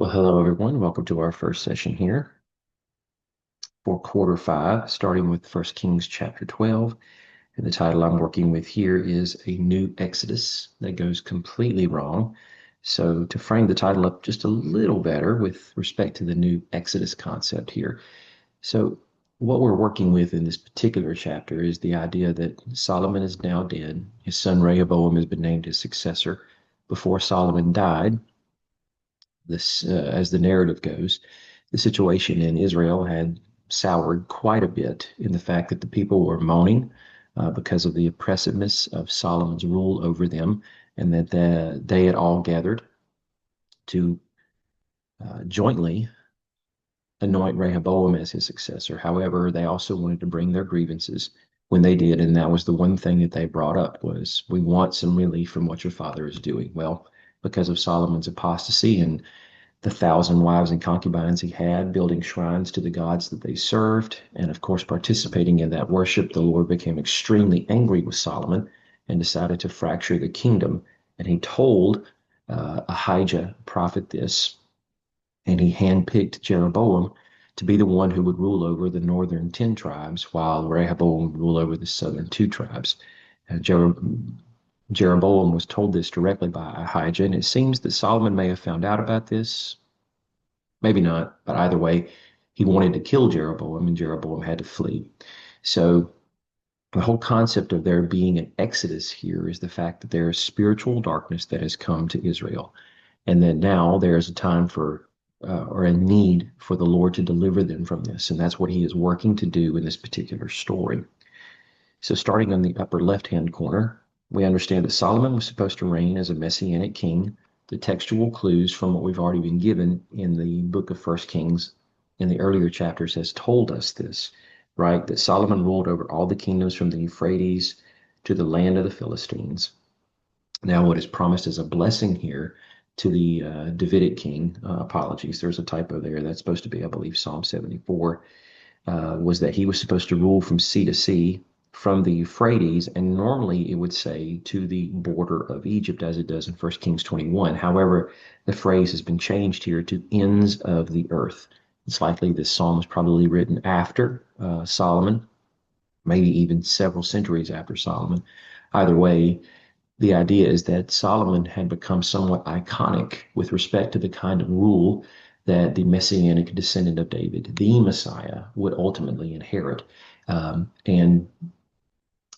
Well, hello everyone. Welcome to our first session here for quarter five, starting with First Kings chapter 12. And the title I'm working with here is A New Exodus that goes completely wrong. So, to frame the title up just a little better with respect to the new Exodus concept here. So, what we're working with in this particular chapter is the idea that Solomon is now dead. His son Rehoboam has been named his successor. Before Solomon died, this, as the narrative goes, the situation in Israel had soured quite a bit in the fact that the people were moaning because of the oppressiveness of Solomon's rule over them, and that they had all gathered to jointly anoint Rehoboam as his successor. However, they also wanted to bring their grievances when they did, and that was the one thing that they brought up was, we want some relief from what your father is doing. Well, because of Solomon's apostasy and the thousand wives and concubines he had, building shrines to the gods that they served, and of course, participating in that worship, the Lord became extremely angry with Solomon and decided to fracture the kingdom. And he told Ahijah, prophet, this, and he handpicked Jeroboam to be the one who would rule over the northern 10 tribes, while Rehoboam would rule over the southern 2 tribes. Jeroboam was told this directly by Ahijah, and it seems that Solomon may have found out about this. Maybe not, but either way, he wanted to kill Jeroboam, and Jeroboam had to flee. So the whole concept of there being an exodus here is the fact that there is spiritual darkness that has come to Israel, and that now there is a time for or a need for the Lord to deliver them from this, and that's what he is working to do in this particular story. So starting on the upper left-hand corner, we understand that Solomon was supposed to reign as a messianic king. The textual clues from what we've already been given in the book of First Kings in the earlier chapters has told us this, right? That Solomon ruled over all the kingdoms from the Euphrates to the land of the Philistines. Now, what is promised as a blessing here to the Davidic king, apologies, there's a typo there. That's supposed to be, I believe, Psalm 74, was that he was supposed to rule from sea to sea, from the Euphrates, and normally it would say to the border of Egypt, as it does in 1 Kings 21. However, the phrase has been changed here to ends of the earth. It's likely this psalm was probably written after Solomon, maybe even several centuries after Solomon. Either way, the idea is that Solomon had become somewhat iconic with respect to the kind of rule that the messianic descendant of David, the Messiah, would ultimately inherit. And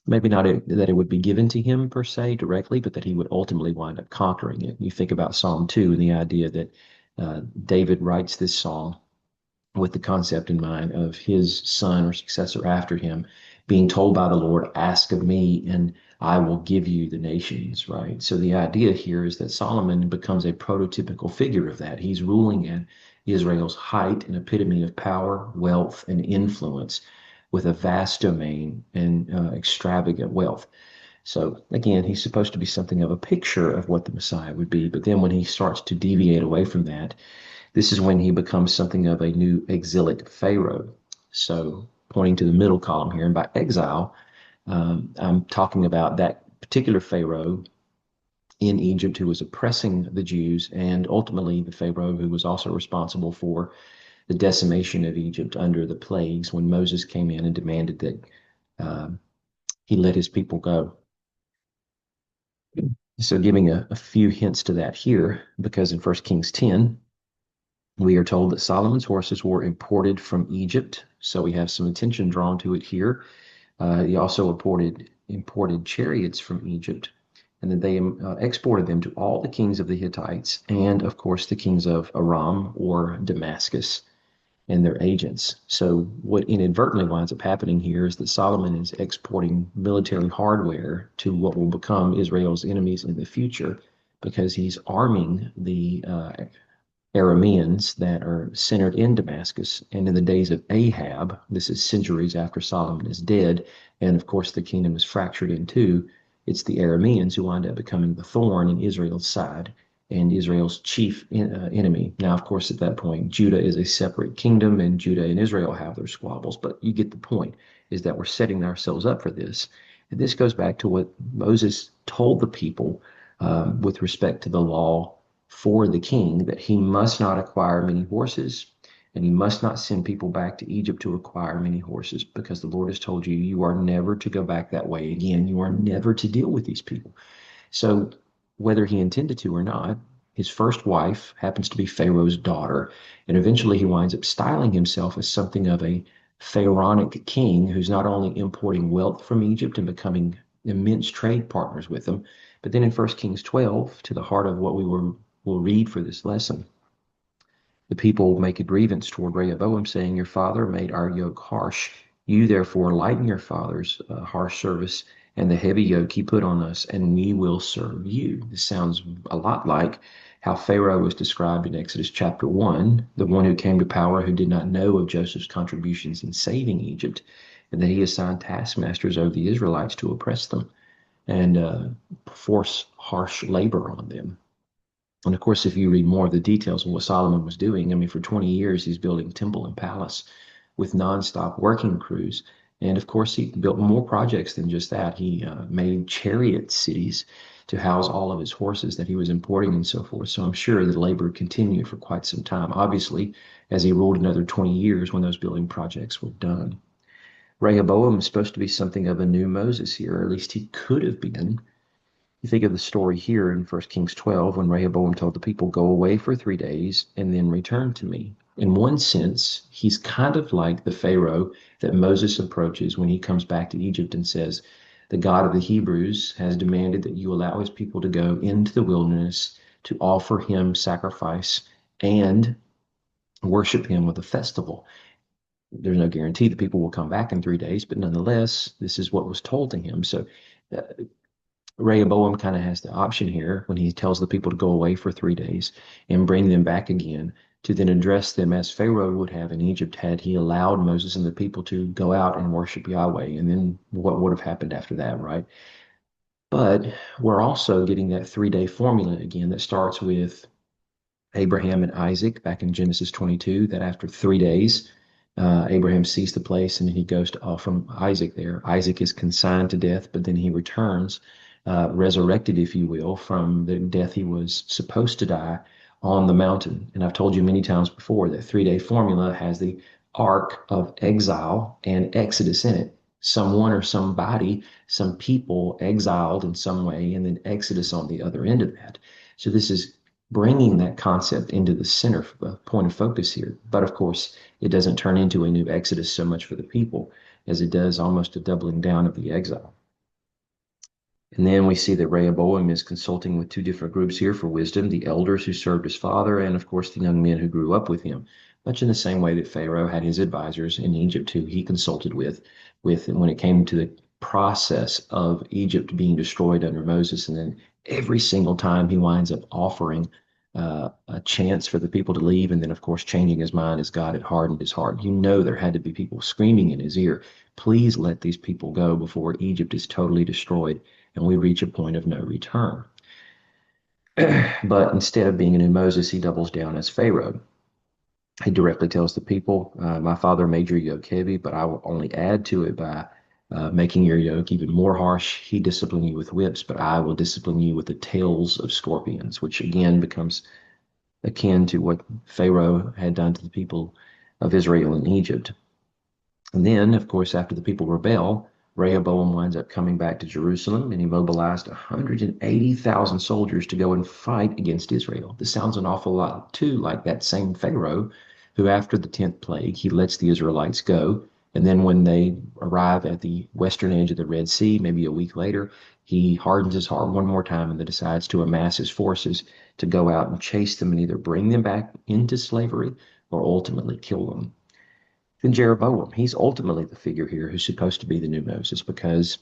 maybe not that it would be given to him per se directly, but that he would ultimately wind up conquering it. You think about Psalm 2 and the idea that David writes this psalm with the concept in mind of his son or successor after him being told by the Lord, ask of me and I will give you the nations, right? So the idea here is that Solomon becomes a prototypical figure of that. He's ruling at Israel's height and epitome of power, wealth, and influence with a vast domain and extravagant wealth. So again, he's supposed to be something of a picture of what the Messiah would be. But then when he starts to deviate away from that, this is when he becomes something of a new exilic Pharaoh. So pointing to the middle column here, and by exile, I'm talking about that particular Pharaoh in Egypt who was oppressing the Jews, and ultimately the Pharaoh who was also responsible for the decimation of Egypt under the plagues when Moses came in and demanded that uh, he let his people go. So, giving a few hints to that here, because in 1 Kings 10, we are told that Solomon's horses were imported from Egypt. So, we have some attention drawn to it here. He also imported chariots from Egypt, and then they exported them to all the kings of the Hittites and, of course, the kings of Aram or Damascus and their agents. So, what inadvertently winds up happening here is that Solomon is exporting military hardware to what will become Israel's enemies in the future because he's arming the Arameans that are centered in Damascus. And in the days of Ahab, this is centuries after Solomon is dead, and of course the kingdom is fractured in two. It's the Arameans who wind up becoming the thorn in Israel's side and Israel's chief enemy. Now, of course, at that point, Judah is a separate kingdom, and Judah and Israel have their squabbles. But you get the point, is that we're setting ourselves up for this. And this goes back to what Moses told the people with respect to the law for the king that he must not acquire many horses and he must not send people back to Egypt to acquire many horses because the Lord has told you, you are never to go back that way again. You are never to deal with these people. So, whether he intended to or not, his first wife happens to be Pharaoh's daughter, and eventually he winds up styling himself as something of a pharaonic king who's not only importing wealth from Egypt and becoming immense trade partners with them, but then in 1 Kings 12, to the heart of what will read for this lesson, the people make a grievance toward Rehoboam, saying, your father made our yoke harsh. You therefore lighten your father's harsh service and the heavy yoke he put on us, and we will serve you. This sounds a lot like how Pharaoh was described in Exodus chapter 1, the one who came to power who did not know of Joseph's contributions in saving Egypt, and that he assigned taskmasters over the Israelites to oppress them and force harsh labor on them. And of course, if you read more of the details of what Solomon was doing, I mean, for 20 years, he's building temple and palace with nonstop working crews. And of course, he built more projects than just that. He made chariot cities to house all of his horses that he was importing and so forth. So I'm sure the labor continued for quite some time, obviously, as he ruled another 20 years when those building projects were done. Rehoboam is supposed to be something of a new Moses here, or at least he could have been. You think of the story here in 1 Kings 12 when Rehoboam told the people, go away for 3 days and then return to me. In one sense, he's kind of like the Pharaoh that Moses approaches when he comes back to Egypt and says, the God of the Hebrews has demanded that you allow his people to go into the wilderness to offer him sacrifice and worship him with a festival. There's no guarantee the people will come back in 3 days, but nonetheless, this is what was told to him. So uh, Rehoboam kind of has the option here when he tells the people to go away for 3 days and bring them back again to then address them as Pharaoh would have in Egypt had he allowed Moses and the people to go out and worship Yahweh. And then what would have happened after that, right? But we're also getting that 3 day formula again that starts with Abraham and Isaac back in Genesis 22, that after 3 days, Abraham sees the place and he goes to offer Isaac there. Isaac is consigned to death, but then he returns, resurrected, if you will, from the death he was supposed to die on the mountain. And I've told you many times before that 3 day formula has the arc of exile and exodus in it. Someone or somebody, some people exiled in some way, and then exodus on the other end of that. So this is bringing that concept into the center point of focus here. But of course, it doesn't turn into a new exodus so much for the people as it does almost a doubling down of the exile. And then we see that Rehoboam is consulting with two different groups here for wisdom, the elders who served his father, and of course the young men who grew up with him, much in the same way that Pharaoh had his advisors in Egypt who he consulted with when it came to the process of Egypt being destroyed under Moses. And then every single time he winds up offering a chance for the people to leave, and then of course changing his mind as God had hardened his heart. You know, there had to be people screaming in his ear, please let these people go before Egypt is totally destroyed and we reach a point of no return. But instead of being a new Moses, he doubles down as Pharaoh. He directly tells the people, my father made your yoke heavy, but I will only add to it by making your yoke even more harsh. He disciplined you with whips, but I will discipline you with the tails of scorpions, which again becomes akin to what Pharaoh had done to the people of Israel in Egypt. And then, of course, after the people rebel, Rehoboam winds up coming back to Jerusalem and he mobilized 180,000 soldiers to go and fight against Israel. This sounds an awful lot, too, like that same Pharaoh who, after the 10th plague, he lets the Israelites go. And then when they arrive at the western edge of the Red Sea, maybe a week later, he hardens his heart one more time and then decides to amass his forces to go out and chase them and either bring them back into slavery or ultimately kill them. Then Jeroboam, he's ultimately the figure here who's supposed to be the new Moses because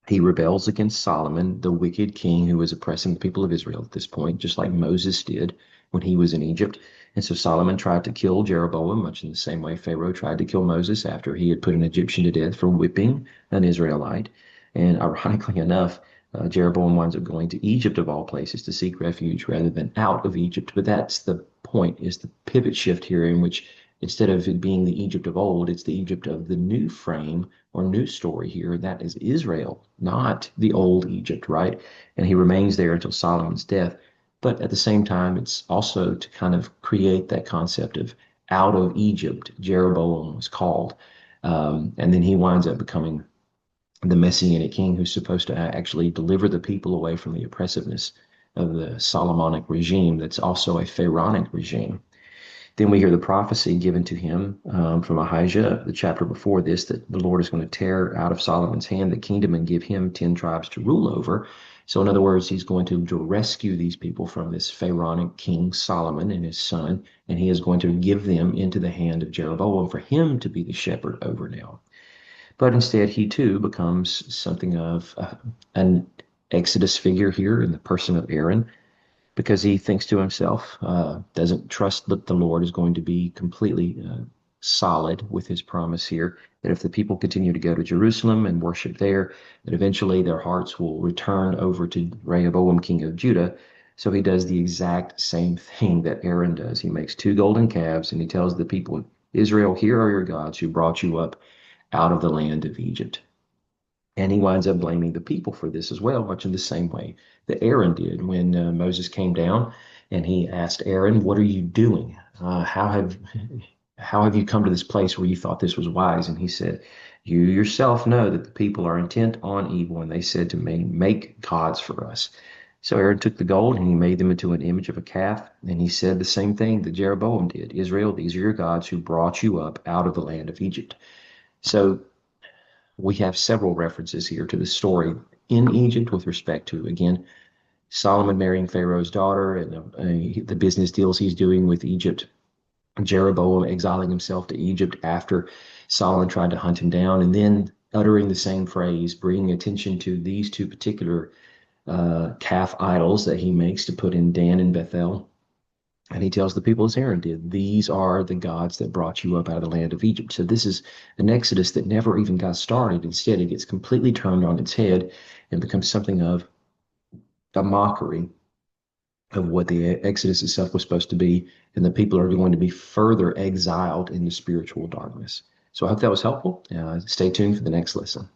he rebels against Solomon, the wicked king who was oppressing the people of Israel at this point, just like Moses did when he was in Egypt. And so Solomon tried to kill Jeroboam, much in the same way Pharaoh tried to kill Moses after he had put an Egyptian to death for whipping an Israelite. And ironically enough, Jeroboam winds up going to Egypt of all places to seek refuge rather than out of Egypt. But that's the point, is the pivot shift here in which instead of it being the Egypt of old, it's the Egypt of the new frame or new story here. That is Israel, not the old Egypt, right? And he remains there until Solomon's death. But at the same time, it's also to kind of create that concept of out of Egypt, Jeroboam was called. And then he winds up becoming the Messianic king who's supposed to actually deliver the people away from the oppressiveness of the Solomonic regime that's also a Pharaonic regime. Then we hear the prophecy given to him from Ahijah, the chapter before this, that the Lord is going to tear out of Solomon's hand the kingdom and give him 10 tribes to rule over. So, in other words, he's going to rescue these people from this Pharaonic king Solomon and his son, and he is going to give them into the hand of Jeroboam for him to be the shepherd over now. But instead, he too becomes something of an Exodus figure here in the person of Aaron, because he thinks to himself, doesn't trust that the Lord is going to be completely solid with his promise here, that if the people continue to go to Jerusalem and worship there, that eventually their hearts will return over to Rehoboam, king of Judah. So he does the exact same thing that Aaron does. He makes two golden calves and he tells the people, Israel, here are your gods who brought you up out of the land of Egypt. And he winds up blaming the people for this as well, much in the same way that Aaron did when Moses came down and he asked Aaron, "What are you doing? How have you come to this place where you thought this was wise?" And he said, "You yourself know that the people are intent on evil, and they said to me, 'Make gods for us.'" So Aaron took the gold and he made them into an image of a calf, and he said the same thing that Jeroboam did. Israel, these are your gods who brought you up out of the land of Egypt. So we have several references here to the story in Egypt with respect to, again, Solomon marrying Pharaoh's daughter and the business deals he's doing with Egypt, Jeroboam exiling himself to Egypt after Solomon tried to hunt him down, and then uttering the same phrase, bringing attention to these two particular calf idols that he makes to put in Dan and Bethel. And he tells the people as Aaron did, these are the gods that brought you up out of the land of Egypt. So this is an Exodus that never even got started. Instead, it gets completely turned on its head and becomes something of a mockery of what the Exodus itself was supposed to be. And the people are going to be further exiled into spiritual darkness. So I hope that was helpful. Stay tuned for the next lesson.